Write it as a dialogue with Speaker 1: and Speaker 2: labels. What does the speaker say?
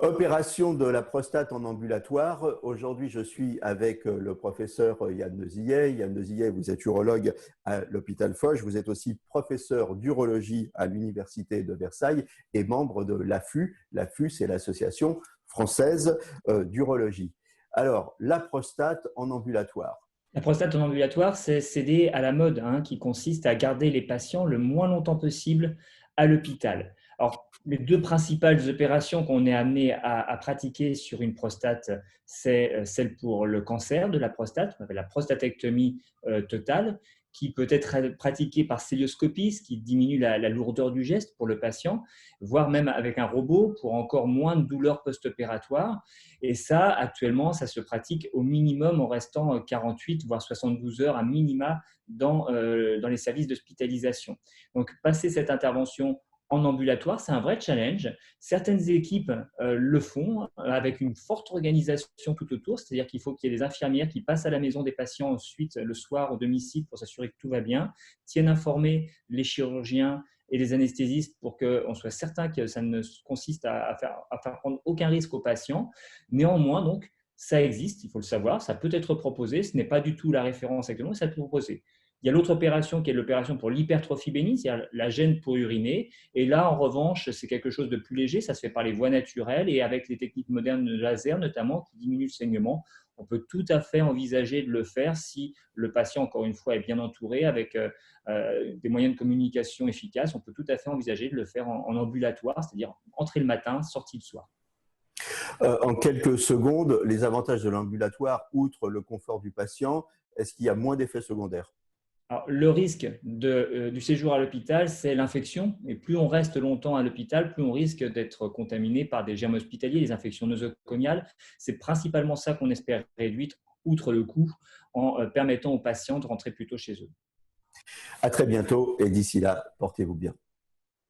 Speaker 1: Opération de la prostate en ambulatoire. Aujourd'hui, je suis avec le professeur Yann Nezillet. Yann Nezillet, vous êtes urologue à l'hôpital Foch. Vous êtes aussi professeur d'urologie à l'université de Versailles et membre de l'AFU. L'AFU, c'est l'association française d'urologie. Alors, la prostate en ambulatoire.
Speaker 2: La prostate en ambulatoire, c'est céder à la mode, qui consiste à garder les patients le moins longtemps possible à l'hôpital. Alors, les deux principales opérations qu'on est amené à pratiquer sur une prostate, c'est celle pour le cancer de la prostate, on appelle la prostatectomie totale, qui peut être pratiquée par célioscopie, ce qui diminue la lourdeur du geste pour le patient, voire même avec un robot pour encore moins de douleur post-opératoire. Et ça, actuellement, ça se pratique au minimum en restant 48 voire 72 heures à minima dans les services d'hospitalisation. Donc, passer cette intervention en ambulatoire, c'est un vrai challenge. Certaines équipes le font avec une forte organisation tout autour, c'est-à-dire qu'il faut qu'il y ait des infirmières qui passent à la maison des patients ensuite le soir au domicile pour s'assurer que tout va bien, tiennent informés les chirurgiens et les anesthésistes pour qu'on soit certain que ça ne consiste à faire prendre aucun risque aux patients. Néanmoins, donc, ça existe, il faut le savoir, ça peut être proposé, ce n'est pas du tout la référence actuellement, mais ça peut être proposé. Il y a l'autre opération qui est l'opération pour l'hypertrophie bénigne, c'est-à-dire la gêne pour uriner. Et là, en revanche, c'est quelque chose de plus léger, ça se fait par les voies naturelles et avec les techniques modernes de laser notamment qui diminuent le saignement. On peut tout à fait envisager de le faire si le patient, encore une fois, est bien entouré avec des moyens de communication efficaces. On peut tout à fait envisager de le faire en ambulatoire, c'est-à-dire entrer le matin, sortie le soir.
Speaker 1: En quelques secondes, les avantages de l'ambulatoire, outre le confort du patient, est-ce qu'il y a moins d'effets secondaires?
Speaker 2: Alors, le risque du séjour à l'hôpital, c'est l'infection. Et plus on reste longtemps à l'hôpital, plus on risque d'être contaminé par des germes hospitaliers, les infections nosocomiales. C'est principalement ça qu'on espère réduire, outre le coût, en permettant aux patients de rentrer plus tôt chez eux.
Speaker 1: À très bientôt et d'ici là, portez-vous bien.